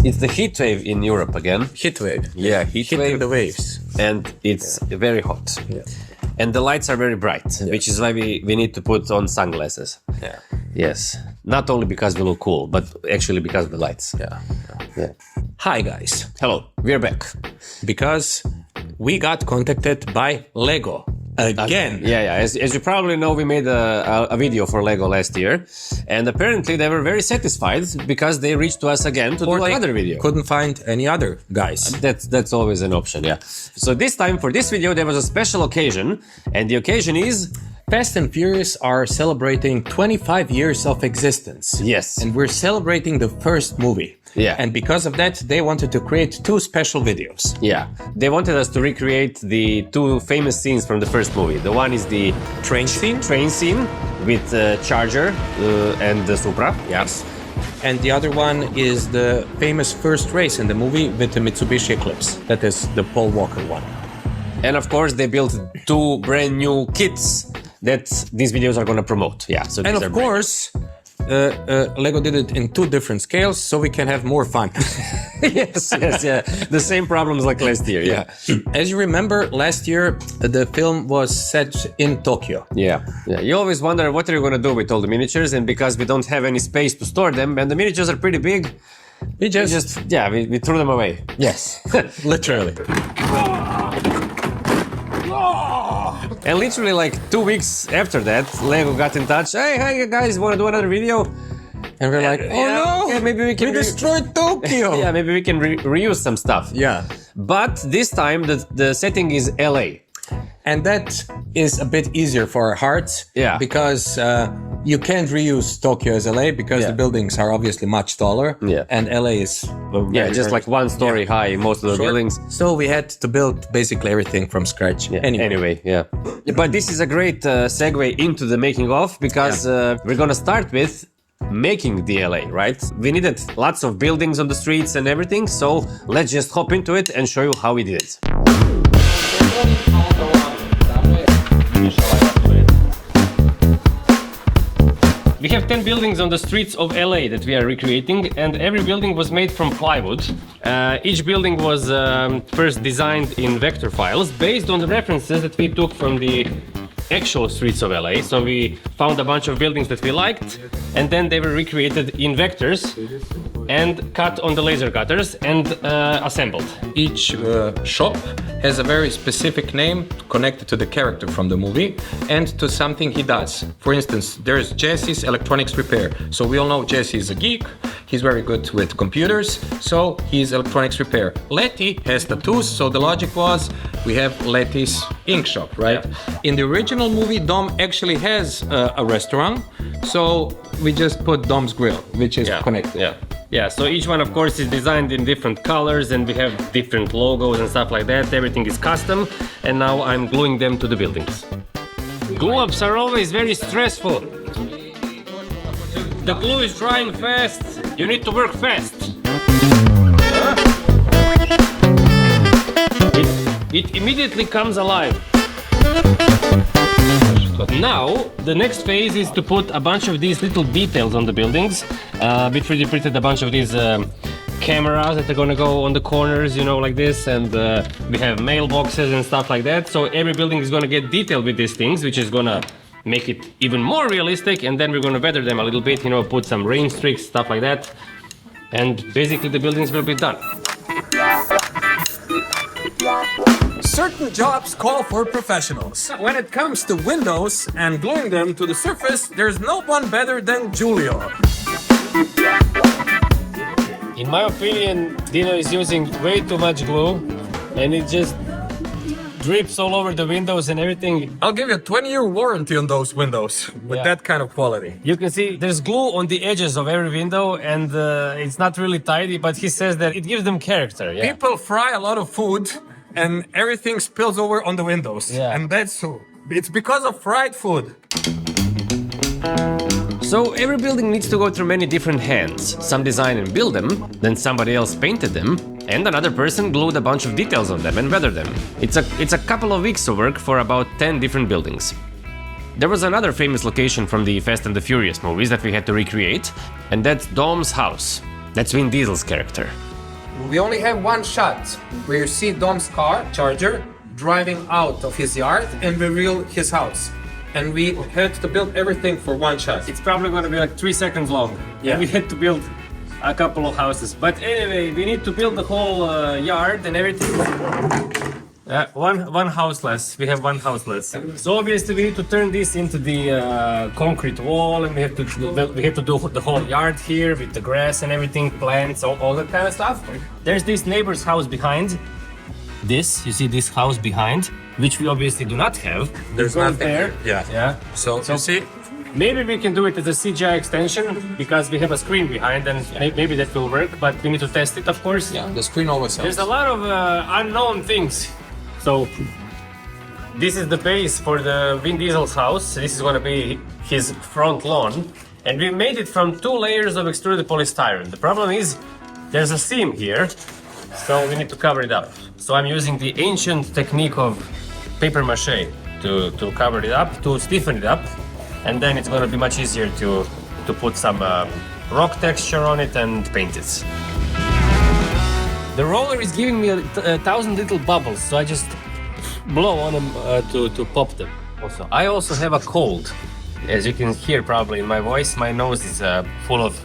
It's the heat wave in Europe again. Heat wave. Yeah, heat Hitting wave. the waves. And it's very hot. Yeah. And the lights are very bright, which is why we need to put on sunglasses. Yeah. Yes. Not only because we look cool, but actually because of the lights. Yeah. Hi guys. Hello, we're back. Because we got contacted by Lego again. Yeah. As you probably know, we made a video for Lego last year, and apparently they were very satisfied because they reached to us again to do another video. Couldn't find any other guys. That's always an option, yeah. So this time for this video there was a special occasion, and the occasion is Fast and Furious are celebrating 25 years of existence. Yes. And we're celebrating the first movie. Yeah. And because of that, they wanted to create 2 special videos. Yeah, they wanted us to recreate the 2 famous scenes from the first movie. The one is the Train scene with Charger and the Supra. Yes. And the other one is the famous first race in the movie with the Mitsubishi Eclipse. That is the Paul Walker one. And of course, they built 2 brand new kits that these videos are going to promote. Yeah. So And of course, Lego did it in 2 different scales so we can have more fun. yes, yeah. The same problems like last year. Yeah. As you remember, last year the film was set in Tokyo. Yeah. You always wonder what are you going to do with all the miniatures, and because we don't have any space to store them, and the miniatures are pretty big, we threw them away. Yes, literally. And literally like 2 weeks after that, Lego got in touch. Hey, you guys want to do another video? And we're like, oh no, yeah, maybe we can destroyed Tokyo. Yeah, maybe we can reuse some stuff. Yeah. But this time the setting is LA. And that is a bit easier for our hearts. Yeah. Because you can't reuse Tokyo as LA because the buildings are obviously much taller. Yeah. And LA is just like 1 story high, most of the buildings. So we had to build basically everything from scratch. Yeah. Anyway, yeah. But this is a great segue into the making of, because we're gonna start with making the LA, right? We needed lots of buildings on the streets and everything, so let's just hop into it and show you how we did it. We have 10 buildings on the streets of LA that we are recreating, and every building was made from plywood. Each building was first designed in vector files based on the references that we took from the actual streets of LA. So we found a bunch of buildings that we liked, and then they were recreated in vectors and cut on the laser cutters and assembled. Each shop has a very specific name connected to the character from the movie and to something he does. For instance, there's Jesse's Electronics Repair. So we all know Jesse is a geek. He's very good with computers, so he's electronics repair. Letty has tattoos, so the logic was we have Letty's ink shop, right? Yeah. In the original movie, Dom actually has a restaurant, so we just put Dom's Grill, which is connected. Yeah, so each one of course is designed in different colors, and we have different logos and stuff like that. Everything is custom, and now I'm gluing them to the buildings. Glue-ups are always very stressful. The glue is drying fast. You need to work fast. It immediately comes alive. Now, the next phase is to put a bunch of these little details on the buildings. We 3D printed a bunch of these cameras that are gonna go on the corners, like this, and we have mailboxes and stuff like that. So every building is gonna get detailed with these things, which is gonna make it even more realistic, and then we're gonna weather them a little bit, put some rain streaks, stuff like that, and basically the buildings will be done. Certain jobs call for professionals. When it comes to windows and gluing them to the surface, there's no one better than Giulio. In my opinion, Dino is using way too much glue, and it just drips all over the windows and everything. I'll give you a 20-year warranty on those windows with that kind of quality. You can see there's glue on the edges of every window, and it's not really tidy, but he says that it gives them character. Yeah. People fry a lot of food and everything spills over on the windows. Yeah. And it's because of fried food. So every building needs to go through many different hands. Some design and build them, then somebody else painted them, and another person glued a bunch of details on them and weathered them. It's a couple of weeks of work for about 10 different buildings. There was another famous location from the Fast and the Furious movies that we had to recreate, and that's Dom's house. That's Vin Diesel's character. We only have one shot where you see Dom's car, Charger, driving out of his yard and reveal his house. And we had to build everything for one shot. It's probably going to be like 3 seconds long. Yeah. We had to build a couple of houses. But anyway, we need to build the whole yard and everything. One house less. We have one house less. So obviously we need to turn this into the concrete wall, and we have to do the whole yard here with the grass and everything, plants, all that kind of stuff. There's this neighbor's house behind. You see this house behind, which we obviously do not have. There's One nothing there. here. Yeah. So you see, Maybe we can do it as a CGI extension because we have a screen behind, and maybe that will work. But we need to test it, of course. yeah, the screen always helps. There's a lot of unknown things. So this is the base for the Vin Diesel's house. This is going to be his front lawn, and we made it from 2 layers of extruded polystyrene. The problem is there's a seam here, so we need to cover it up. So I'm using the ancient technique of paper mache to cover it up, to stiffen it up, and then it's going to be much easier to put some rock texture on it and paint it. The roller is giving me 1,000 little bubbles, so I just blow on them to pop them. I also have a cold. As you can hear probably in my voice, my nose is full of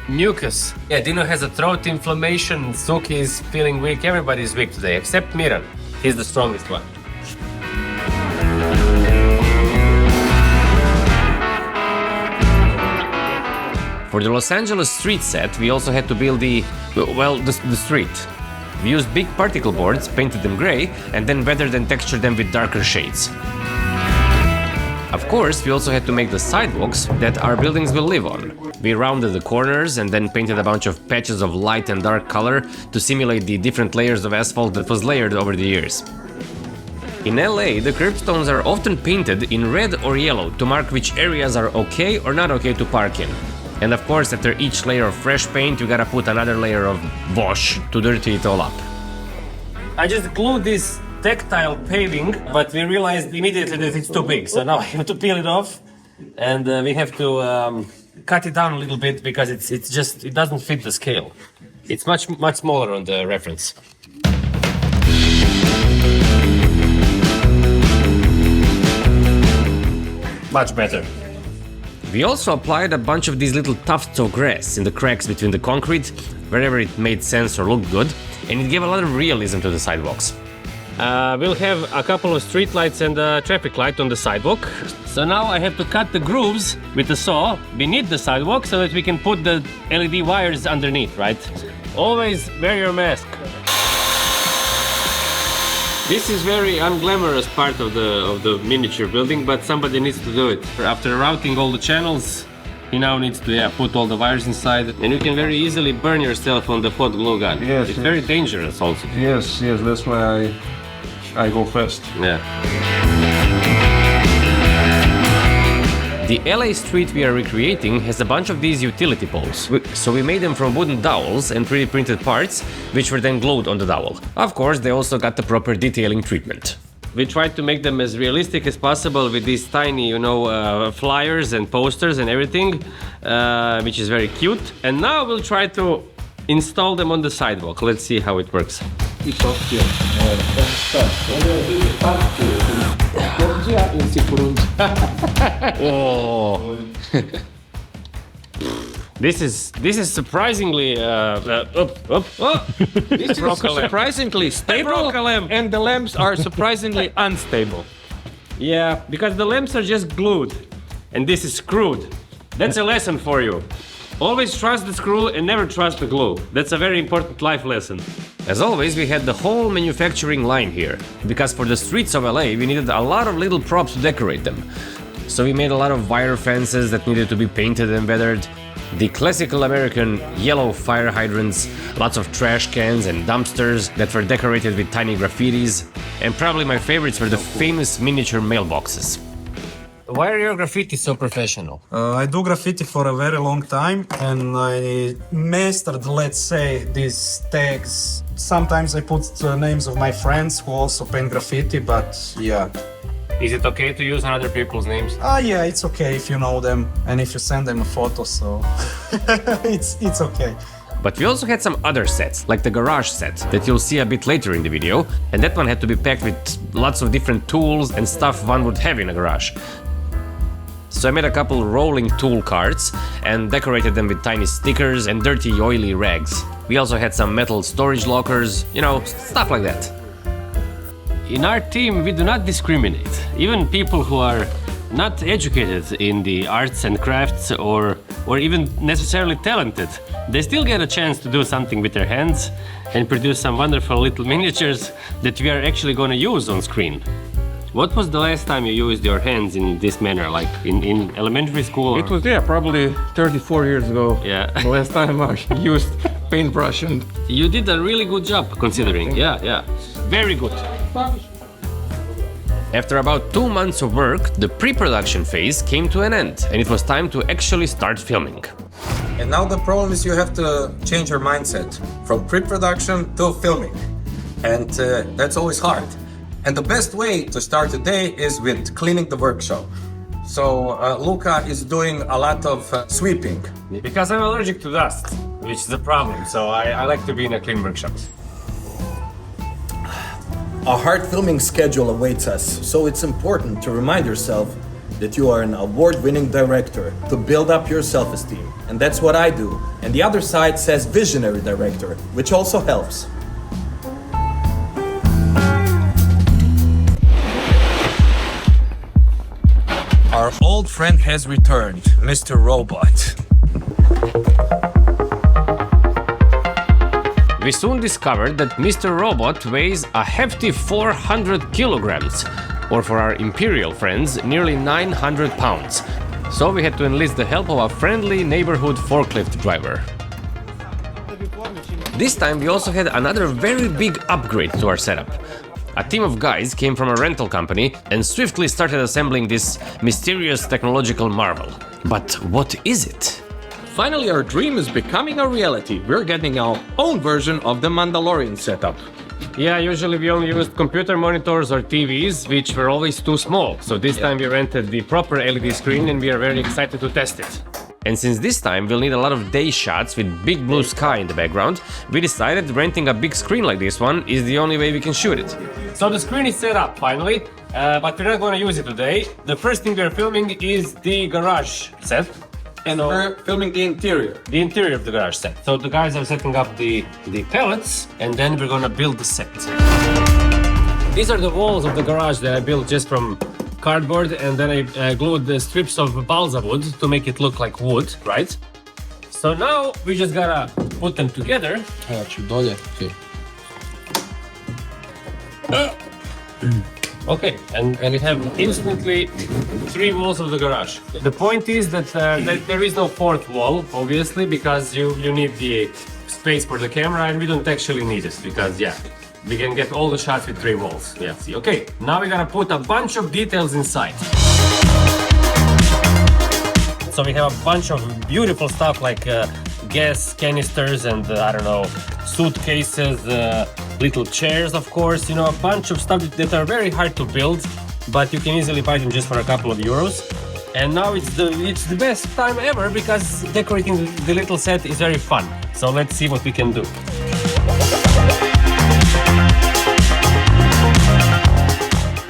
mucus. Yeah, Dino has a throat inflammation, Suki is feeling weak, everybody's weak today, except Miran. He's the strongest one. For the Los Angeles street set, we also had to build the street. We used big particle boards, painted them gray, and then weathered and textured them with darker shades. Of course, we also had to make the sidewalks that our buildings will live on. We rounded the corners and then painted a bunch of patches of light and dark color to simulate the different layers of asphalt that was layered over the years. In LA, the curbstones are often painted in red or yellow to mark which areas are okay or not okay to park in. And of course, after each layer of fresh paint, you gotta put another layer of wash to dirty it all up. I just glued this tactile paving, but we realized immediately that it's too big. So now I have to peel it off, and we have to cut it down a little bit because it doesn't fit the scale. It's much smaller on the reference. Much better. We also applied a bunch of these little tufts of grass in the cracks between the concrete, wherever it made sense or looked good, and it gave a lot of realism to the sidewalks. We'll have a couple of street lights and a traffic light on the sidewalk. So now I have to cut the grooves with the saw beneath the sidewalk so that we can put the LED wires underneath, right? Always wear your mask. This is very unglamorous part of the miniature building, but somebody needs to do it. After routing all the channels, he now needs to put all the wires inside, and you can very easily burn yourself on the hot glue gun. Yes, it's very dangerous also. Yes, that's why I go first. Yeah. The LA street we are recreating has a bunch of these utility poles. So we made them from wooden dowels and 3D printed parts, which were then glued on the dowel. Of course, they also got the proper detailing treatment. We tried to make them as realistic as possible with these tiny, flyers and posters and everything, which is very cute. And now we'll try to install them on the sidewalk. Let's see how it works. Oh. This is surprisingly This is surprisingly stable, and the lamps are surprisingly unstable. Yeah, because the lamps are just glued, and this is screwed. That's a lesson for you. Always trust the screw and never trust the glue. That's a very important life lesson. As always, we had the whole manufacturing line here, because for the streets of LA, we needed a lot of little props to decorate them. So we made a lot of wire fences that needed to be painted and weathered, the classical American yellow fire hydrants, lots of trash cans and dumpsters that were decorated with tiny graffitis, and probably my favorites were the famous miniature mailboxes. Why are your graffiti so professional? I do graffiti for a very long time, and I mastered, let's say, these tags. Sometimes I put the names of my friends who also paint graffiti, but yeah. Is it okay to use other people's names? Yeah, it's okay if you know them and if you send them a photo, so it's okay. But we also had some other sets, like the garage set, that you'll see a bit later in the video, and that one had to be packed with lots of different tools and stuff one would have in a garage. So I made a couple rolling tool carts and decorated them with tiny stickers and dirty oily rags. We also had some metal storage lockers, you know, stuff like that. In our team, we do not discriminate. Even people who are not educated in the arts and crafts or even necessarily talented, they still get a chance to do something with their hands and produce some wonderful little miniatures that we are actually going to use on screen. What was the last time you used your hands in this manner, like in elementary school? It was, probably 34 years ago. Yeah. The last time I used paintbrush and... You did a really good job considering. Yeah. Very good. After about 2 months of work, the pre-production phase came to an end and it was time to actually start filming. And now the problem is you have to change your mindset from pre-production to filming. And that's always hard. And the best way to start the day is with cleaning the workshop. So Luca is doing a lot of sweeping. Because I'm allergic to dust, which is a problem, so I like to be in a clean workshop. A hard filming schedule awaits us, so it's important to remind yourself that you are an award-winning director to build up your self-esteem. And that's what I do. And the other side says visionary director, which also helps. Our old friend has returned, Mr. Robot. We soon discovered that Mr. Robot weighs a hefty 400 kilograms, or for our imperial friends, nearly 900 pounds. So we had to enlist the help of a friendly neighborhood forklift driver. This time we also had another very big upgrade to our setup. A team of guys came from a rental company and swiftly started assembling this mysterious technological marvel. But what is it? Finally, our dream is becoming a reality. We're getting our own version of the Mandalorian setup. Yeah, usually we only used computer monitors or TVs, which were always too small. So this time we rented the proper LED screen and we are very excited to test it. And since this time we'll need a lot of day shots with big blue sky in the background, we decided renting a big screen like this one is the only way we can shoot it. So the screen is set up finally, but we're not going to use it today. The first thing we're filming is the garage set. And we're filming the interior. The interior of the garage set. So the guys are setting up the pellets and then we're going to build the set. These are the walls of the garage that I built just from cardboard, and then I glued the strips of balsa wood to make it look like wood, right? So now we just gotta put them together. Okay, and we have instantly 3 walls of the garage. The point is that there is no 4th wall, obviously, because you need the space for the camera, and we don't actually need it because, yeah, we can get all the shots with 3 walls. Yeah, see. Okay, now we're gonna put a bunch of details inside. So we have a bunch of beautiful stuff like gas canisters and I don't know, suitcases, little chairs, of course, you know, a bunch of stuff that are very hard to build, but you can easily buy them just for a couple of euros. And now it's the best time ever because decorating the little set is very fun. So let's see what we can do.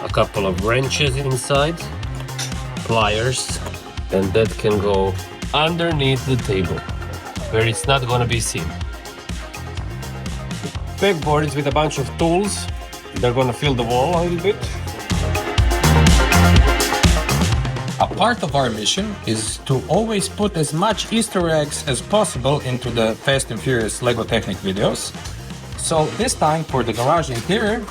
A couple of wrenches inside, pliers, and that can go underneath the table where it's not gonna be seen. Pegboards with a bunch of tools. They're gonna fill the wall a little bit. A part of our mission is to always put as much Easter eggs as possible into the Fast and Furious Lego Technic videos. So this time for the garage interior,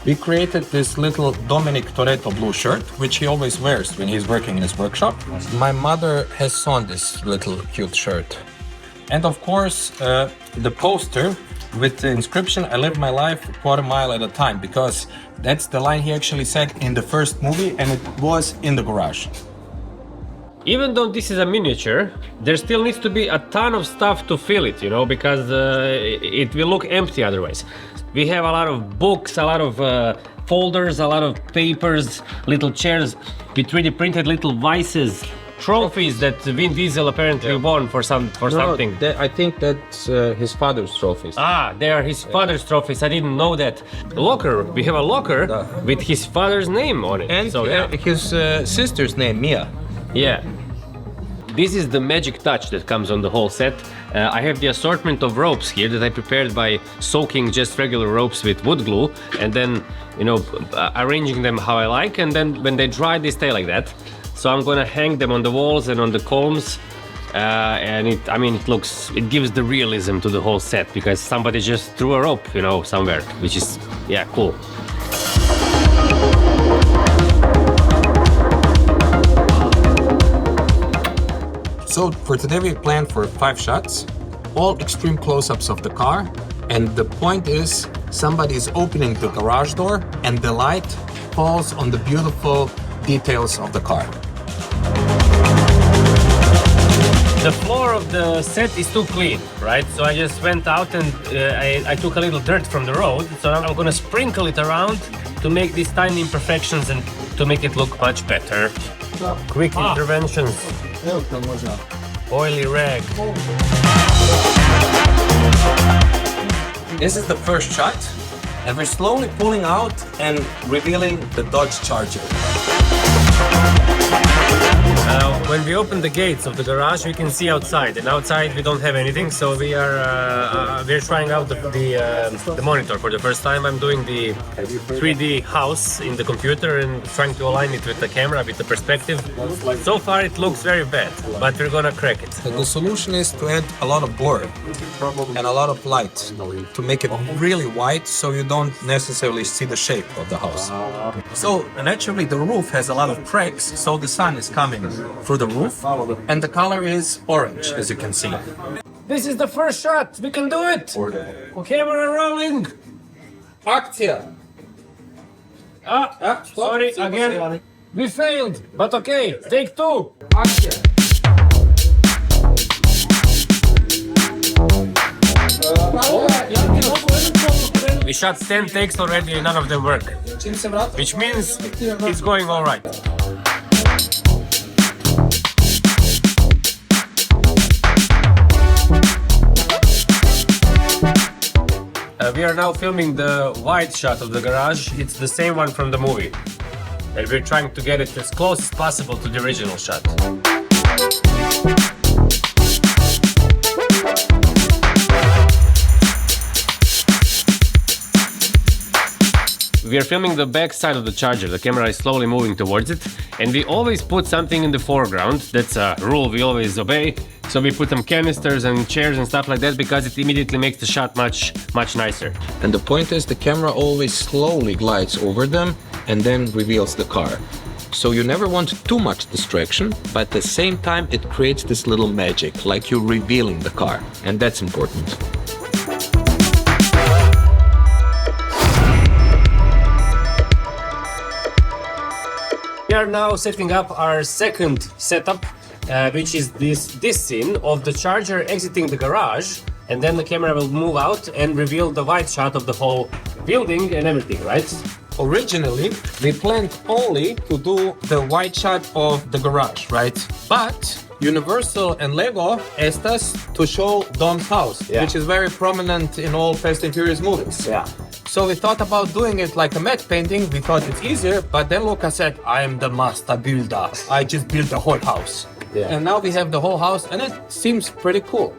we created this little Dominic Toretto blue shirt, which he always wears when he's working in his workshop. My mother has sewn this little cute shirt. And of course, the poster with the inscription, "I live my life a quarter mile at a time," because that's the line he actually said in the first movie, and it was in the garage. Even though this is a miniature, there still needs to be a ton of stuff to fill it, you know, because it will look empty otherwise. We have a lot of books, a lot of folders, a lot of papers, little chairs with 3D printed little vices, trophies that Vin Diesel apparently won for something. I think that's his father's trophies. Ah, they are his father's trophies. I didn't know that. Locker. We have a locker with his father's name on it. And so yeah. his sister's name, Mia. Yeah. This is the magic touch that comes on the whole set. I have the assortment of ropes here that I prepared by soaking just regular ropes with wood glue and then, you know, arranging them how I like, and then when they dry they stay like that. So I'm gonna hang them on the walls and on the columns, and it gives the realism to the whole set because somebody just threw a rope, you know, somewhere, which is, yeah, cool. So for today we planned for 5 shots, all extreme close-ups of the car, and the point is somebody is opening the garage door and the light falls on the beautiful details of the car. The floor of the set is too clean, right? So I just went out and I took a little dirt from the road, so now I'm gonna sprinkle it around to make these tiny imperfections and to make it look much better. Quick interventions. Oily rag. This is the first shot, and we're slowly pulling out and revealing the Dodge Charger. When we open the gates of the garage, we can see outside, and outside we don't have anything. So we're trying out the monitor for the first time. I'm doing the 3D house in the computer and trying to align it with the camera, with the perspective. So far it looks very bad, but we're gonna crack it. The solution is to add a lot of blur and a lot of light to make it really white so you don't necessarily see the shape of the house. So naturally the roof has a lot of cracks, so the sun is coming through the roof, and the color is orange, as you can see. This is the first shot. We can do it. Camera rolling. Akcja! Sorry again. We failed, but okay. Take 2. We shot 10 takes already, none of them work. Which means it's going all right. We are now filming the wide shot of the garage. It's the same one from the movie. And we're trying to get it as close as possible to the original shot. We are filming the back side of the Charger. The camera is slowly moving towards it, and we always put something in the foreground. That's a rule we always obey. So we put some canisters and chairs and stuff like that because it immediately makes the shot much nicer. And the point is the camera always slowly glides over them and then reveals the car. So you never want too much distraction, but at the same time it creates this little magic, like you're revealing the car, and that's important. We are now setting up our second setup, which is this scene of the Charger exiting the garage, and then the camera will move out and reveal the wide shot of the whole building and everything, right? Originally, we planned only to do the wide shot of the garage, right? But Universal and Lego asked us to show Dom's house, which is very prominent in all Fast and Furious movies. Yeah. So we thought about doing it like a matte painting. We thought it's easier, but then Luca said, I am the master builder. I just built the whole house. Yeah. And now we have the whole house, and it seems pretty cool.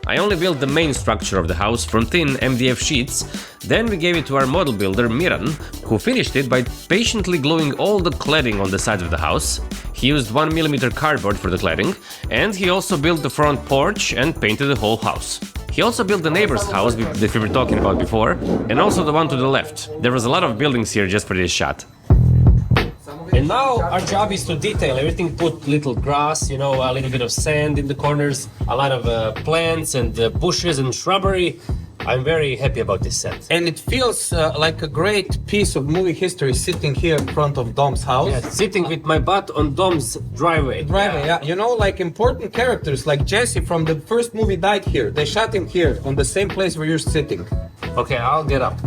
I only built the main structure of the house from thin MDF sheets. Then we gave it to our model builder Miran, who finished it by patiently gluing all the cladding on the side of the house. He used 1mm cardboard for the cladding, and he also built the front porch and painted the whole house. He also built the neighbor's house that we were talking about before, and also the one to the left. There was a lot of buildings here just for this shot. And now our job is to detail everything, put little grass, you know, a little bit of sand in the corners, a lot of plants and bushes and shrubbery. I'm very happy about this set. And it feels like a great piece of movie history sitting here in front of Dom's house. Yeah, sitting with my butt on Dom's driveway. Yeah. You know, like important characters like Jesse from the first movie died here. They shot him here on the same place where you're sitting. Okay, I'll get up.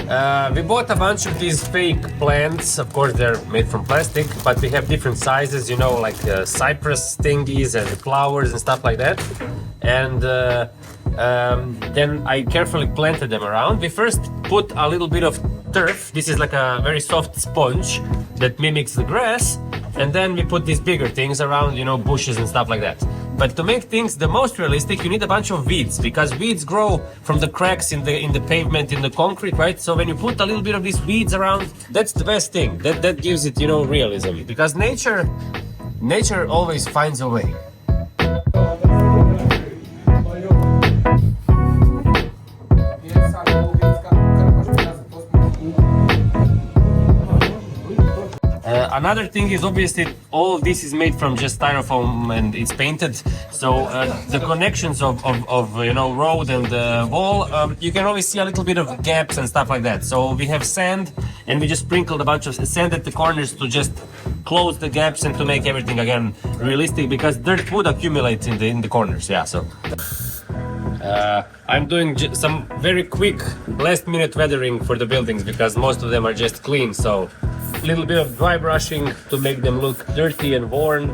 We bought a bunch of these fake plants. Of course, they're made from plastic, but we have different sizes, you know, like cypress thingies and flowers and stuff like that. And then I carefully planted them around. We first put a little bit of turf. This is like a very soft sponge that mimics the grass. And then we put these bigger things around, you know, bushes and stuff like that. But to make things the most realistic, you need a bunch of weeds, because weeds grow from the cracks in the pavement, in the concrete, right? So when you put a little bit of these weeds around, that's the best thing. That gives it, you know, realism. Because nature always finds a way. Another thing is obviously all of this is made from just styrofoam and it's painted. So the connections of you know, road and wall, you can always see a little bit of gaps and stuff like that. So we have sand and we just sprinkled a bunch of sand at the corners to just close the gaps and to make everything again realistic, because dirt would accumulate in the corners. Yeah, so. I'm doing some very quick last minute weathering for the buildings because most of them are just clean, so a little bit of dry brushing to make them look dirty and worn.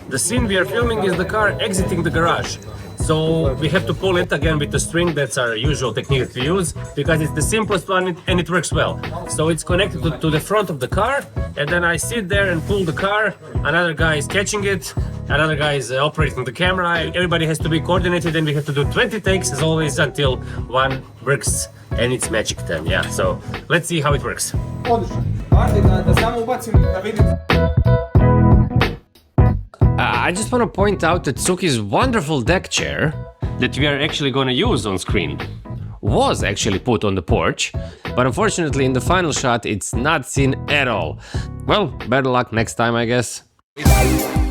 The scene we are filming is the car exiting the garage. So we have to pull it again with the string. That's our usual technique to use because it's the simplest one and it works well. So it's connected to the front of the car, and then I sit there and pull the car. Another guy is catching it, another guy is operating the camera. Everybody has to be coordinated, and we have to do 20 takes as always until one works and it's magic time. Yeah, so let's see how it works. I just want to point out that Tsuki's wonderful deck chair that we are actually going to use on screen was actually put on the porch, but unfortunately in the final shot it's not seen at all. Well, better luck next time, I guess.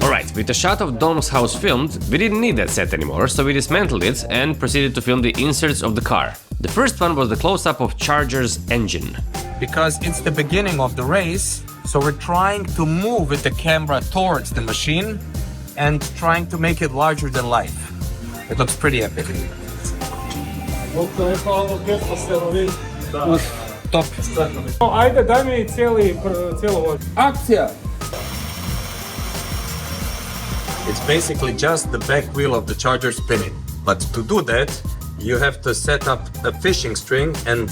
Alright, with the shot of Dom's house filmed, we didn't need that set anymore, so we dismantled it and proceeded to film the inserts of the car. The first one was the close-up of Charger's engine. Because it's the beginning of the race, so we're trying to move with the camera towards the machine and trying to make it larger than life. It looks pretty epic. Top. Ajde, daj mi cijelo Akcija! It's basically just the back wheel of the Charger spinning. But to do that, you have to set up a fishing string and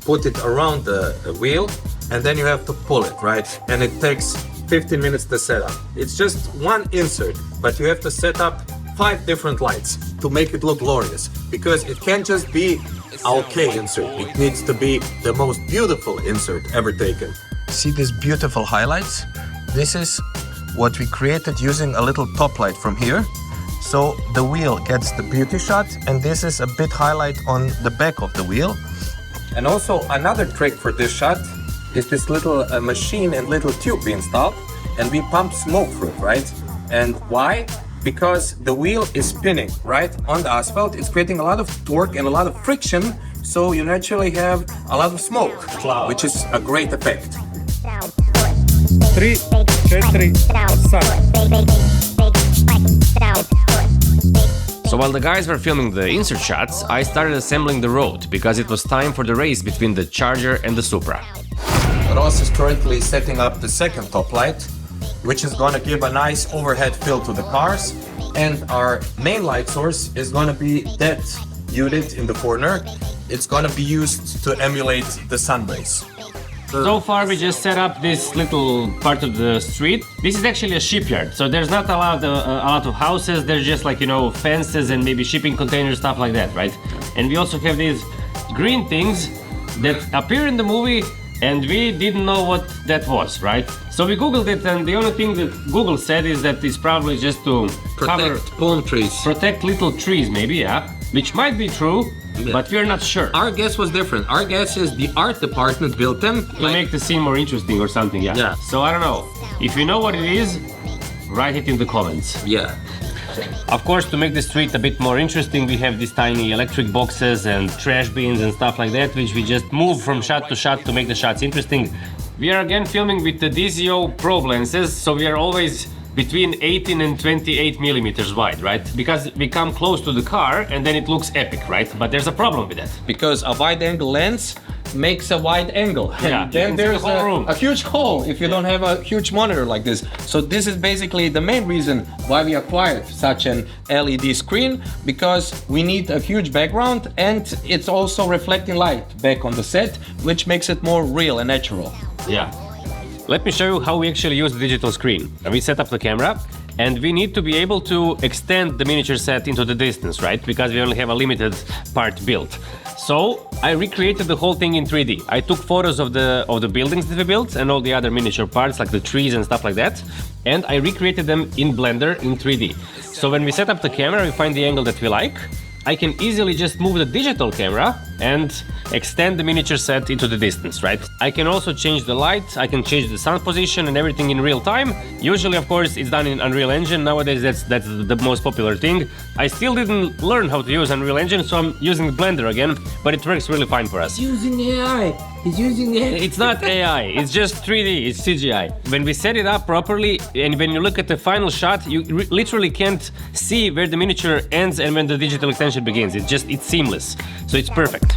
put it around the wheel, and then you have to pull it, right? And it takes 15 minutes to set up. It's just one insert, but you have to set up 5 different lights to make it look glorious, because it can't just be an okay insert. It needs to be the most beautiful insert ever taken. See these beautiful highlights? This is what we created using a little top light from here. So the wheel gets the beauty shot, and this is a bit highlight on the back of the wheel. And also another trick for this shot is this little machine and little tube we installed, and we pump smoke through it, right? And why? Because the wheel is spinning, right, on the asphalt. It's creating a lot of torque and a lot of friction, so you naturally have a lot of smoke, which is a great effect. 3, 4, So while the guys were filming the insert shots, I started assembling the road because it was time for the race between the Charger and the Supra. Ross is currently setting up the second top light, which is going to give a nice overhead fill to the cars, and our main light source is going to be that unit in the corner. It's going to be used to emulate the sun rays. So far we just set up this little part of the street. This is actually a shipyard, so there's not a lot of houses. There's just, like, you know, fences and maybe shipping containers, stuff like that, right? And we also have these green things that appear in the movie, and we didn't know what that was, right? So we googled it, and the only thing that Google said is that it's probably just to Protect palm trees. protect little trees, maybe, yeah, which might be true, but we're not sure. Our guess was different. Our guess is the art department built them. To make the scene more interesting or something, yeah? Yeah. So I don't know. If you know what it is, write it in the comments. Yeah. Of course, to make the street a bit more interesting, we have these tiny electric boxes and trash bins and stuff like that, which we just move from shot to shot to make the shots interesting. We are again filming with the DZO probe lenses, so we are always between 18 and 28 millimeters wide, right? Because we come close to the car and then it looks epic, right? But there's a problem with that. Because a wide angle lens makes a wide angle. Yeah, And you then can see the there's whole room. a huge hole if you don't have a huge monitor like this. So this is basically the main reason why we acquired such an LED screen, because we need a huge background and it's also reflecting light back on the set, which makes it more real and natural. Yeah. Let me show you how we actually use the digital screen. We set up the camera and we need to be able to extend the miniature set into the distance, right? Because we only have a limited part built. So I recreated the whole thing in 3D. I took photos of the buildings that we built and all the other miniature parts like the trees and stuff like that. And I recreated them in Blender in 3D. So when we set up the camera, we find the angle that we like. I can easily just move the digital camera and extend the miniature set into the distance, right? I can also change the light, I can change the sun position and everything in real time. Usually, of course, it's done in Unreal Engine. Nowadays, that's the most popular thing. I still didn't learn how to use Unreal Engine, so I'm using Blender again, but it works really fine for us. Using AI. He's using AI. It's not AI, it's just 3D, it's CGI. When we set it up properly and when you look at the final shot, you literally can't see where the miniature ends and when the digital extension begins. It's seamless, so it's perfect.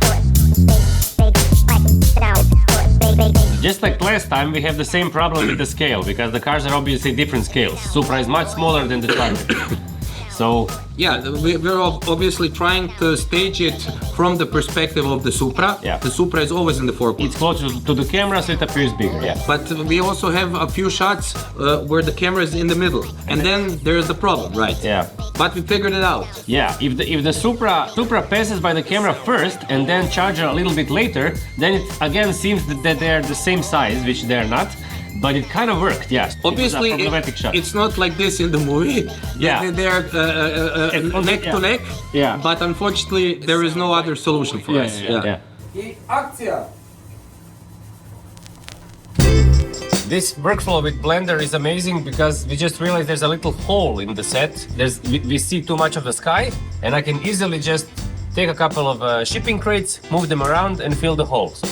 Just like last time, we have the same problem with the scale, because the cars are obviously different scales. Supra is much smaller than the Charger. So Yeah, we're obviously trying to stage it from the perspective of the Supra. Yeah. The Supra is always in the foreground. it's closer to the camera, so it appears bigger. Yeah. But we also have a few shots where the camera is in the middle, and then there's the problem, right? Yeah. But we figured it out. Yeah, if the Supra passes by the camera first and then Charger a little bit later, then it again seems that they're the same size, which they're not. But it kind of worked, yes. Obviously, it was a problematic shot. it's not like this in the movie. Yeah. They're neck to neck. Yeah. But unfortunately, there is no other solution for us. Yeah. This workflow with Blender is amazing because we just realized there's a little hole in the set. We see too much of the sky, and I can easily just take a couple of shipping crates, move them around, and fill the holes.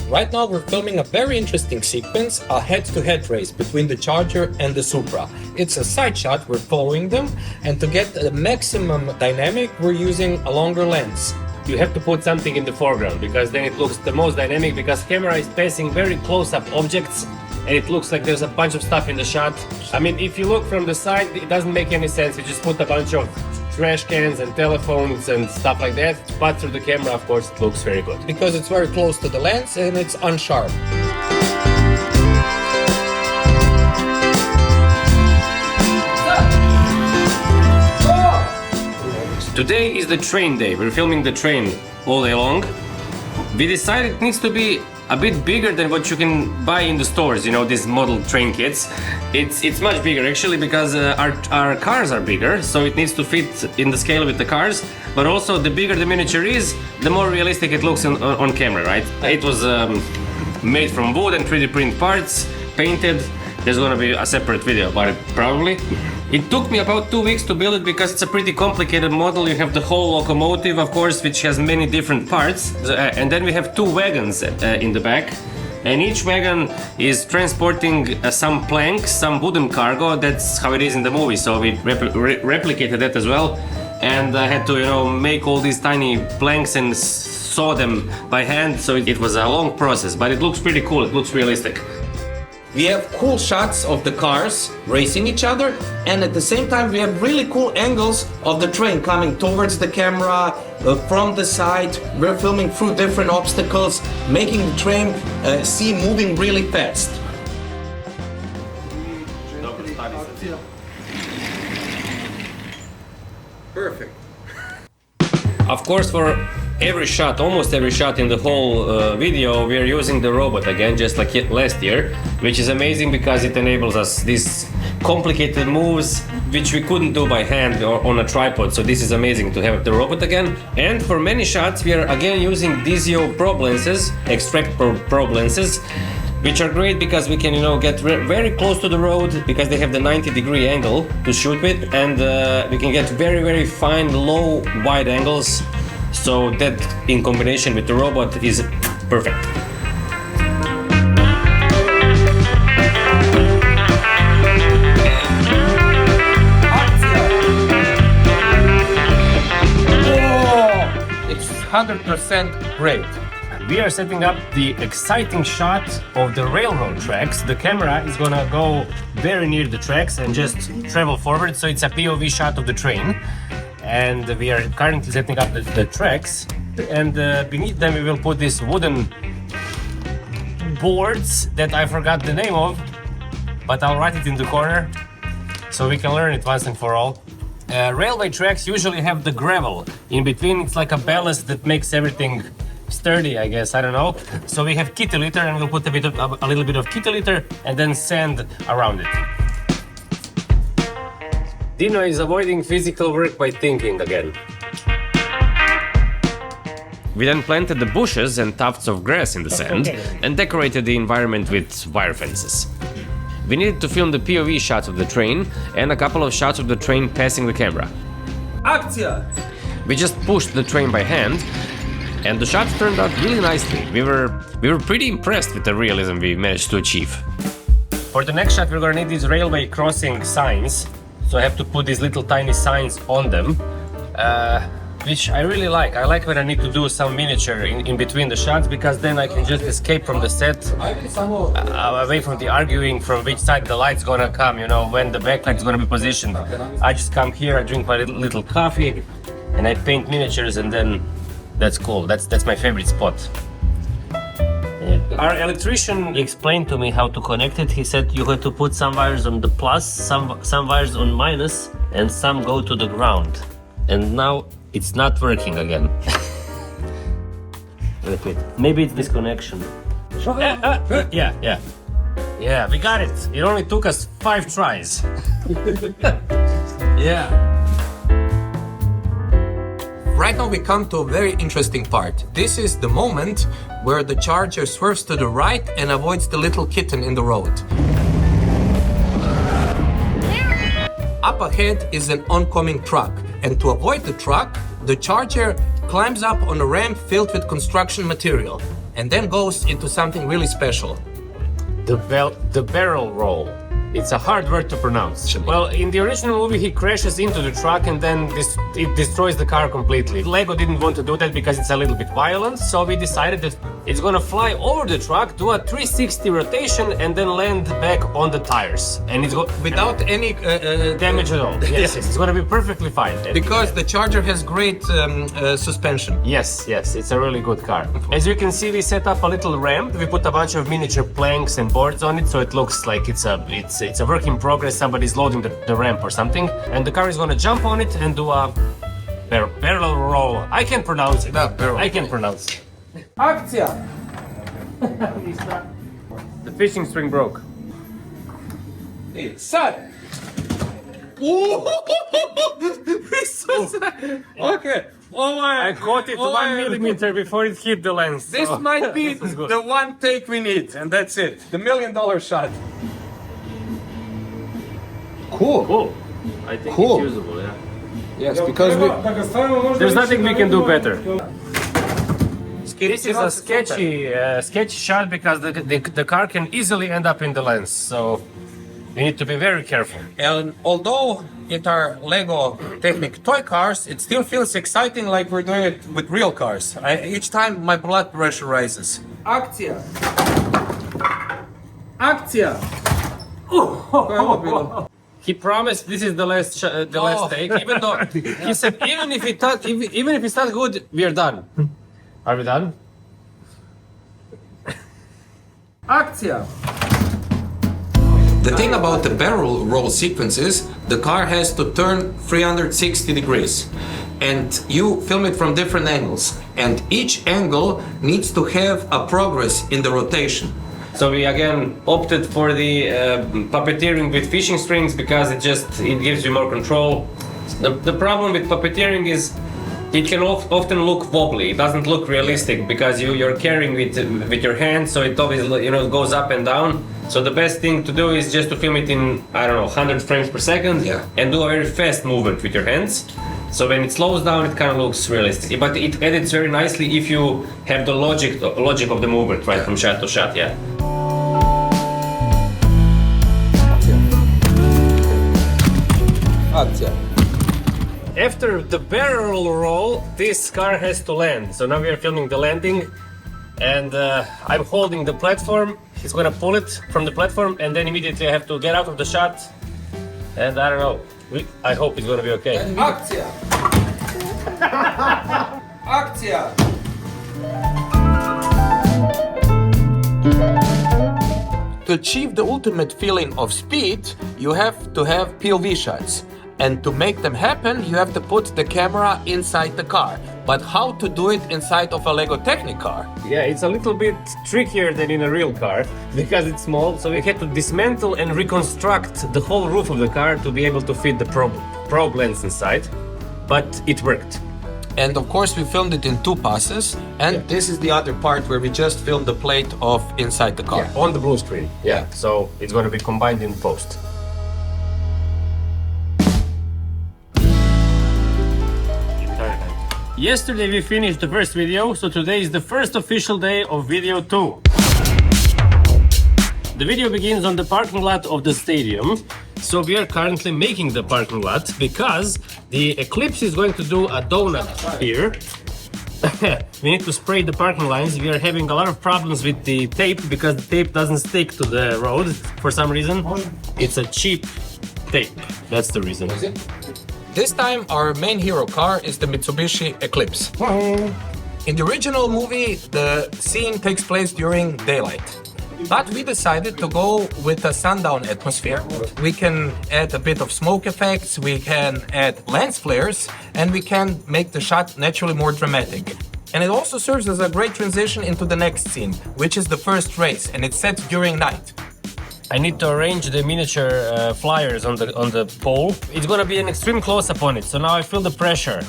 Right now we're filming a very interesting sequence, a head-to-head race between the Charger and the Supra. It's a side shot, we're following them, and to get the maximum dynamic, we're using a longer lens. You have to put something in the foreground because then it looks the most dynamic, because camera is passing very close-up objects and it looks like there's a bunch of stuff in the shot. I mean, if you look from the side, it doesn't make any sense. You just put a bunch of trash cans and telephones and stuff like that, but through the camera, of course, it looks very good. Because it's very close to the lens and it's unsharp. Today is the train day. We're filming the train all day long. We decided it needs to be a bit bigger than what you can buy in the stores, you know, these model train kits. It's much bigger actually because our cars are bigger, so it needs to fit in the scale with the cars. But also, the bigger the miniature is, the more realistic it looks on camera, right? It was made from wood and 3D print parts, painted. There's gonna be a separate video about it, probably. It took me about 2 weeks to build it because it's a pretty complicated model. You have the whole locomotive, of course, which has many different parts. And then we have 2 wagons in the back. And each wagon is transporting some planks, some wooden cargo. That's how it is in the movie. So we replicated that as well. And I had to, you know, make all these tiny planks and saw them by hand. So it was a long process, but it looks pretty cool. It looks realistic. We have cool shots of the cars racing each other, and at the same time we have really cool angles of the train coming towards the camera from the side. We're filming through different obstacles, making the train scene moving really fast. Perfect. Of course, for every shot, almost every shot in the whole video, we are using the robot again, just like last year, which is amazing because it enables us these complicated moves which we couldn't do by hand or on a tripod. So this is amazing to have the robot again. And for many shots, we are again using Desio probe lenses, extract probe lenses, which are great because we can, you know, get very close to the road because they have the 90-degree angle to shoot with, and we can get very fine, low, wide angles. So that in combination with the robot is perfect. 100% great. We are setting up the exciting shot of the railroad tracks. The camera is gonna go very near the tracks and just travel forward, so it's a POV shot of the train. And we are currently setting up the tracks, and beneath them we will put these wooden boards that I forgot the name of, but I'll write it in the corner so we can learn it once and for all. Railway tracks usually have the gravel in between. It's like a ballast that makes everything sturdy, I guess, I don't know. So we have kitty litter, and we'll put a little bit of kitty litter and then sand around it. Dino is avoiding physical work by thinking again. We then planted the bushes and tufts of grass in the sand and decorated the environment with wire fences. We needed to film the POV shots of the train and a couple of shots of the train passing the camera. Akcja! We just pushed the train by hand, and the shots turned out really nicely. We were pretty impressed with the realism we managed to achieve. For the next shot, we're gonna need these railway crossing signs, so I have to put these little tiny signs on them, which I really like. I like when I need to do some miniature in between the shots, because then I can just escape from the set, away from the arguing from which side the light's gonna come, you know, when the backlight's gonna be positioned. I just come here, I drink my little coffee, and I paint miniatures, and then that's cool. That's my favorite spot. Yeah. Our electrician explained to me how to connect it. He said you have to put some wires on the plus, some wires on minus, and some go to the ground. And now it's not working again. Wait. Maybe it's disconnection. Yeah, we got it. It only took us 5 tries. Yeah. Right now we come to a very interesting part. This is the moment where the charger swerves to the right and avoids the little kitten in the road. Up ahead is an oncoming truck, and to avoid the truck, the charger climbs up on a ramp filled with construction material and then goes into something really special. The barrel roll. It's a hard word to pronounce. Well, in the original movie, he crashes into the truck and then it destroys the car completely. Lego didn't want to do that because it's a little bit violent, so we decided that it's gonna fly over the truck, do a 360 rotation, and then land back on the tires. And it's Without any damage at all. Yes, it's gonna be perfectly fine. because the charger has great suspension. Yes, it's a really good car. As you can see, we set up a little ramp. We put a bunch of miniature planks and boards on it, so it looks like it's a work in progress. Somebody's loading the ramp or something, and the car is gonna jump on it and do a barrel roll. I can pronounce it. I can pronounce it. Akcja! The fishing string broke. Sad. Okay. Oh my! I caught it 1 millimeter before it hit the lens. This so- might be the one take we need, and that's it. The $1 million shot. Cool. I think Cool. it's usable, yeah. Yes, because we... There's nothing we can do better. This is a sketchy shot because the car can easily end up in the lens, so you need to be very careful. And although it are Lego Technic toy cars, it still feels exciting like we're doing it with real cars. Each time my blood pressure rises. Akcja! Akcja! He promised this is the last take, even though he said even if it's not good, we are done. Are we done? Akcja! The thing about the barrel roll sequence is the car has to turn 360 degrees, and you film it from different angles, and each angle needs to have a progress in the rotation. So we again opted for the puppeteering with fishing strings because it gives you more control. The problem with puppeteering is it can often look wobbly. It doesn't look realistic because you're carrying with your hands, so it always goes up and down. So the best thing to do is just to film it in 100 frames per second, and do a very fast movement with your hands. So when it slows down, it kind of looks realistic. But it edits very nicely if you have the logic of the movement right from shot to shot. Yeah. Akcja! after the barrel roll, this car has to land. So now we are filming the landing, and I'm holding the platform. He's gonna pull it from the platform, and then immediately I have to get out of the shot. And I don't know. I hope it's gonna be okay. Akcja! Akcja! To achieve the ultimate feeling of speed, you have to have POV shots. And to make them happen, you have to put the camera inside the car. But how to do it inside of a Lego Technic car? Yeah, it's a little bit trickier than in a real car because it's small. So we had to dismantle and reconstruct the whole roof of the car to be able to fit the probe lens inside. But it worked. And of course, we filmed it in 2 passes. And this is the other part where we just filmed the plate of inside the car. Yeah, on the blue screen. Yeah. So it's going to be combined in post. Yesterday we finished the first video, so today is the first official day of video 2. The video begins on the parking lot of the stadium. So we are currently making the parking lot because the Eclipse is going to do a donut here. We need to spray the parking lines. We are having a lot of problems with the tape because the tape doesn't stick to the road for some reason. It's a cheap tape. That's the reason. This time, our main hero car is the Mitsubishi Eclipse. In the original movie, the scene takes place during daylight. But we decided to go with a sundown atmosphere. We can add a bit of smoke effects, we can add lens flares, and we can make the shot naturally more dramatic. And it also serves as a great transition into the next scene, which is the first race, and it's set during night. I need to arrange the miniature flyers on the pole. It's gonna be an extreme close-up on it, so now I feel the pressure.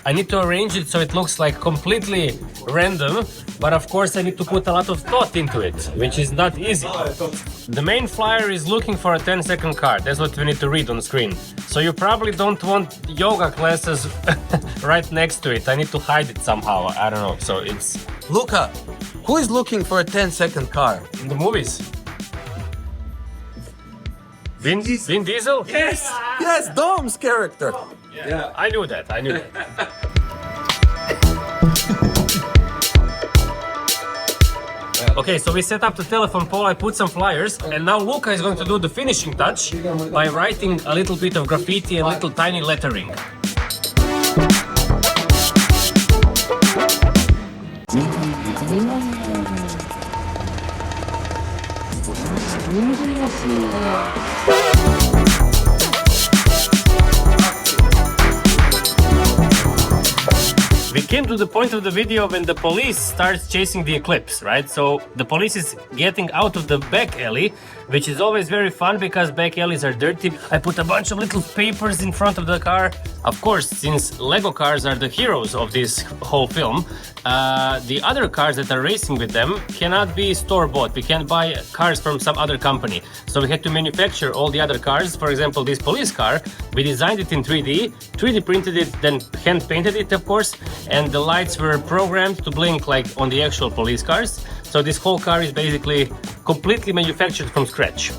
I need to arrange it so it looks like completely random, but of course I need to put a lot of thought into it, which is not easy. The main flyer is looking for a 10-second card. That's what we need to read on screen. So you probably don't want yoga classes right next to it. I need to hide it somehow. I don't know. So it's Luca, who is looking for a 10-second car? in the movies. Vin Diesel? Yes! Yes, Dom's character. Yeah, I knew that. Okay, so we set up the telephone pole, I put some flyers, and now Luca is going to do the finishing touch by writing a little bit of graffiti and little tiny lettering. We came to the point of the video when the police starts chasing the Eclipse, right? So the police is getting out of the back alley, which is always very fun because back alleys are dirty. I put a bunch of little papers in front of the car. Of course, since Lego cars are the heroes of this whole film, the other cars that are racing with them cannot be store-bought. We can't buy cars from some other company. So we had to manufacture all the other cars. For example, this police car, we designed it in 3D, 3D printed it, then hand painted it, of course, and the lights were programmed to blink like on the actual police cars. So this whole car is basically completely manufactured from scratch.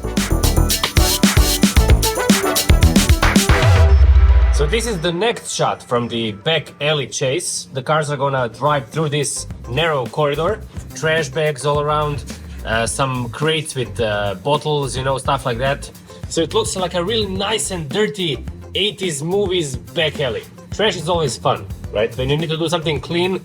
So this is the next shot from the back alley chase. The cars are gonna drive through this narrow corridor, trash bags all around, some crates with bottles, you know, stuff like that. So it looks like a really nice and dirty 80s movies back alley. Trash is always fun, right? When you need to do something clean,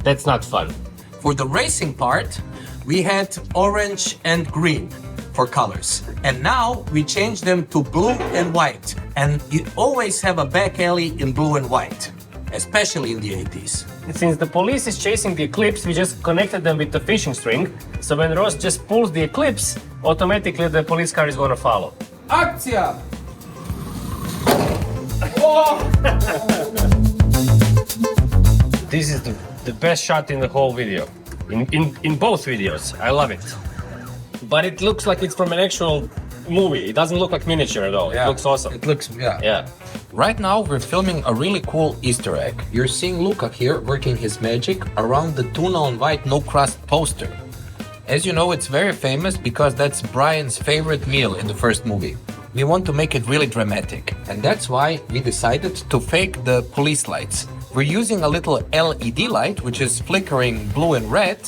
that's not fun. For the racing part, we had orange and green for colors. And now we changed them to blue and white. And you always have a back alley in blue and white, especially in the 80s. Since the police is chasing the Eclipse, we just connected them with the fishing string. So when Ross just pulls the Eclipse, automatically the police car is gonna follow. Akcja! This is the best shot in the whole video. In both videos. I love it. But it looks like it's from an actual movie. It doesn't look like miniature at all. It looks awesome. It looks, Yeah. Right now we're filming a really cool Easter egg. You're seeing Luca here working his magic around the tuna on white no crust poster. As you know, it's very famous because that's Brian's favorite meal in the first movie. we want to make it really dramatic. And that's why we decided to fake the police lights. We're using a little LED light, which is flickering blue and red,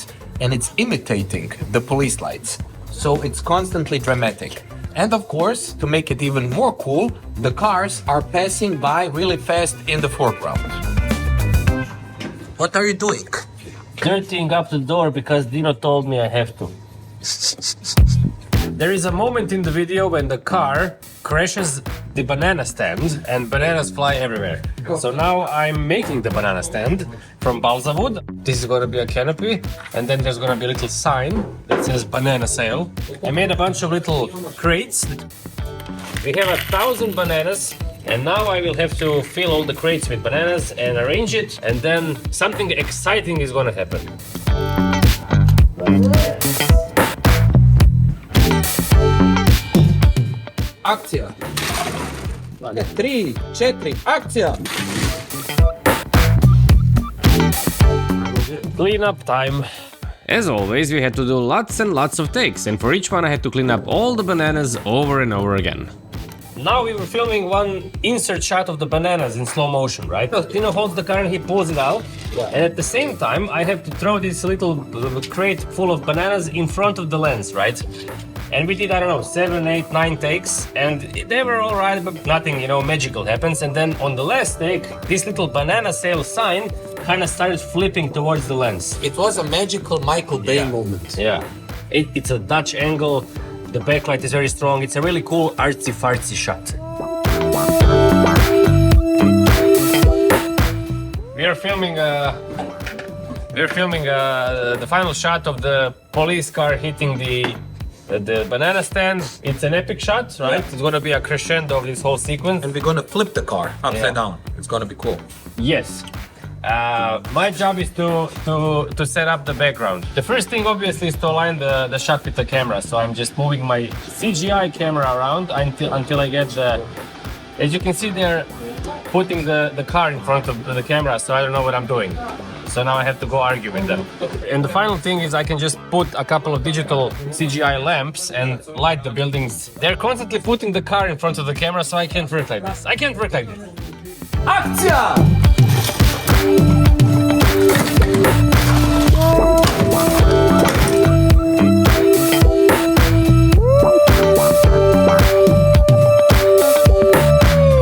and it's imitating the police lights. So it's constantly dramatic. And of course, to make it even more cool, the cars are passing by really fast in the foreground. What are you doing? Dirtying up the door because Dino told me I have to. There is a moment in the video when the car crashes the banana stand and bananas fly everywhere. So now I'm making the banana stand from balsa wood. This is going to be a canopy, and then there's going to be a little sign that says banana sale. I made a bunch of little crates. We have 1,000 bananas, and now I will have to fill all the crates with bananas and arrange it, and then something exciting is going to happen. Akcija! 3, 4, akcija! Cleanup time. As always, we had to do lots and lots of takes, and for each one I had to clean up all the bananas over and over again. Now we were filming one insert shot of the bananas in slow motion, right? Tino holds the car and he pulls it out. And at the same time, I have to throw this little crate full of bananas in front of the lens, right? And we did, I don't know, 7, 8, 9 takes, and they were all right, but nothing, magical happens. And then on the last take, this little banana sale sign kind of started flipping towards the lens. It was a magical Michael Bay moment. Yeah. It's a Dutch angle. The backlight is very strong. It's a really cool artsy-fartsy shot. We're filming the final shot of the police car hitting the banana stand. It's an epic shot, right? It's gonna be a crescendo of this whole sequence. And we're gonna flip the car upside down. It's gonna be cool. Yes. My job is to set up the background. The first thing obviously is to align the shot with the camera. So I'm just moving my CGI camera around until I get the... As you can see, they're putting the car in front of the camera, so I don't know what I'm doing. So now I have to go argue with them. And the final thing is I can just put a couple of digital CGI lamps and light the buildings. They're constantly putting the car in front of the camera, so I can't work like this. I can't work like this. Akcja!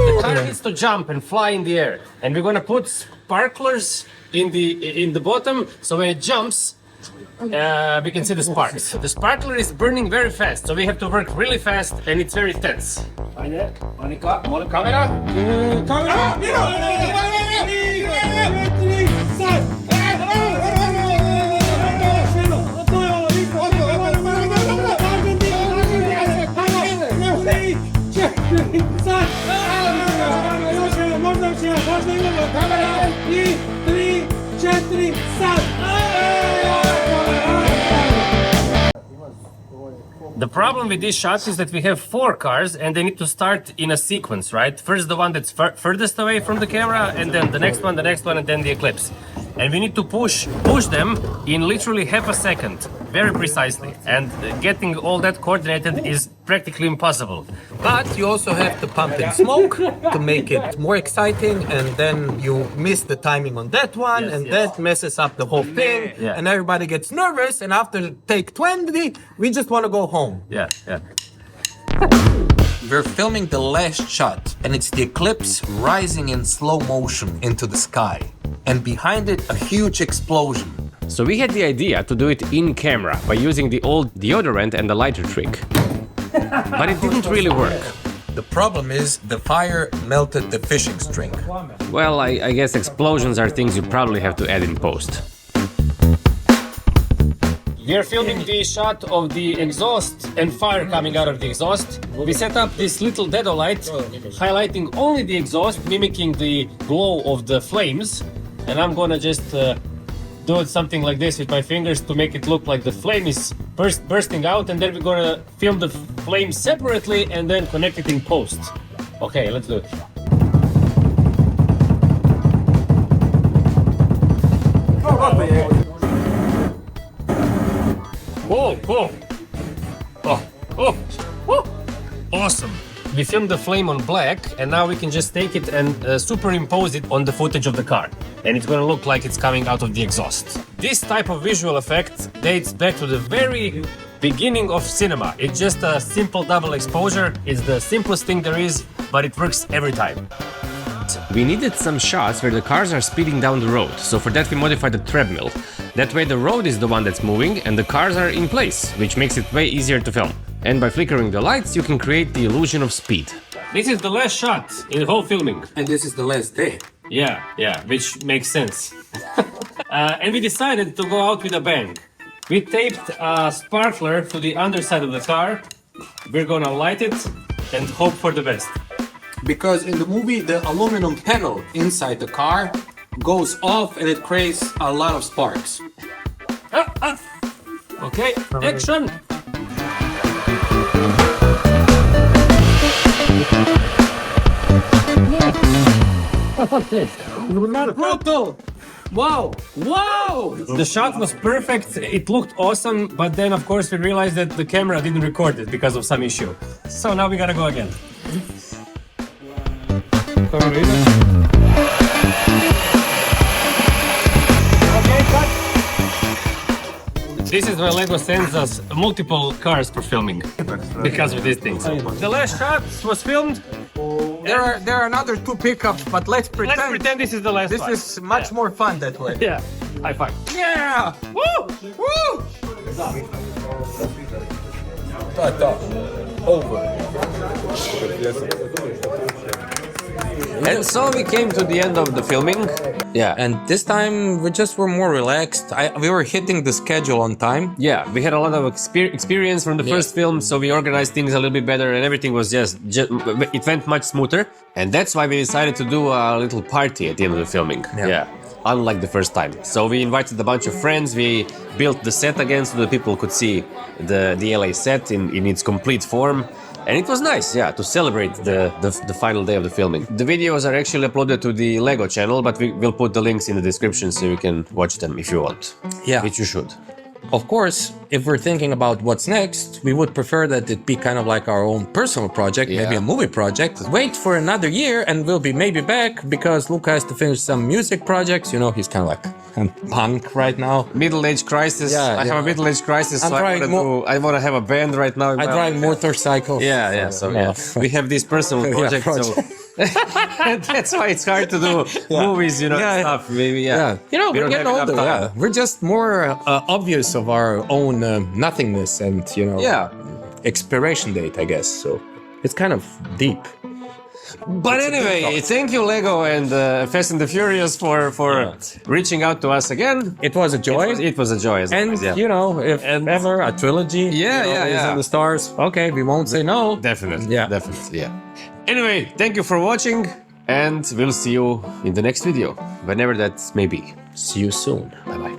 The car needs to jump and fly in the air, and we're gonna put sparklers in the bottom, so when it jumps, we can see the sparks. The sparkler is burning very fast, so we have to work really fast, and it's very tense. The problem with this shot is that we have 4 cars and they need to start in a sequence, right? First the one that's furthest away from the camera, and then the next one, and then the eclipse. And we need to push them in literally half a second, very precisely. And getting all that coordinated is practically impossible. But you also have to pump in smoke to make it more exciting, and then you miss the timing on that one, that messes up the whole thing, and everybody gets nervous, and after take 20, we just want to go home. Yeah. We're filming the last shot, and it's the eclipse rising in slow motion into the sky. And behind it, a huge explosion. So we had the idea to do it in camera by using the old deodorant and the lighter trick. But it didn't really work. The problem is the fire melted the fishing string. Well, I guess explosions are things you probably have to add in post. We are filming the shot of the exhaust and fire coming out of the exhaust. We set up this little dedo light, highlighting only the exhaust, mimicking the glow of the flames. And I'm gonna just do something like this with my fingers to make it look like the flame is bursting out, and then we're gonna film the flame separately and then connect it in post. Okay, let's do it. Whoa. Oh, awesome. we filmed the flame on black, and now we can just take it and superimpose it on the footage of the car. And it's gonna look like it's coming out of the exhaust. This type of visual effect dates back to the very beginning of cinema. It's just a simple double exposure. It's the simplest thing there is, but it works every time. We needed some shots where the cars are speeding down the road, so for that we modified the treadmill. That way the road is the one that's moving and the cars are in place, which makes it way easier to film. And by flickering the lights, you can create the illusion of speed. This is the last shot in the whole filming. And this is the last day. Yeah, which makes sense. And we decided to go out with a bang. We taped a sparkler to the underside of the car. We're gonna light it and hope for the best. Because in the movie, the aluminum panel inside the car goes off and it creates a lot of sparks. Okay, action! Brutal! Wow! Wow! The shot was perfect, it looked awesome, but then of course we realized that the camera didn't record it because of some issue. So now we gotta go again. This is why LEGO sends us multiple cars for filming because of these things. The last shot was filmed. There are another 2 pickups, but let's pretend, Let's pretend this is the last this one. is much more fun that way. Yeah, high five. Yeah! Woo! Woo! And so we came to the end of the filming. Yeah, And this time we just were more relaxed. We were hitting the schedule on time. yeah, we had a lot of experience from the first film, so we organized things a little bit better, and everything was just it went much smoother. And that's why we decided to do a little party at the end of the filming. Yeah. Unlike the first time. So we invited a bunch of friends, we built the set again so that people could see the LA set in its complete form. And it was nice, yeah, to celebrate the final day of the filming. The videos are actually uploaded to the LEGO channel, but we will put the links in the description so you can watch them if you want. Yeah. Which you should. Of course, if we're thinking about what's next, we would prefer that it be kind of like our own personal project, maybe a movie project. Wait for another year and we'll be maybe back because Luca has to finish some music projects. You know, he's kind of like punk right now. Middle-age crisis. Yeah, I have a middle-age crisis, I'm so trying more- I want to have a band right now. I drive motorcycle. Yeah. So we have this personal project. So that's why it's hard to do movies, you know, Yeah, stuff. Maybe, Yeah, you know, We we're don't getting have enough older. time. Yeah, we're just more obvious of our own nothingness and expiration date, I guess. So it's kind of deep. But anyway, thank you, Lego and Fast and the Furious for reaching out to us again. It was a joy. It was a joy. As And always, yeah. you know, if ever a trilogy, is in the stars, okay, we won't say no. Definitely. Yeah. Definitely. Yeah. Anyway, thank you for watching, and we'll see you in the next video, whenever that may be. See you soon. Bye bye.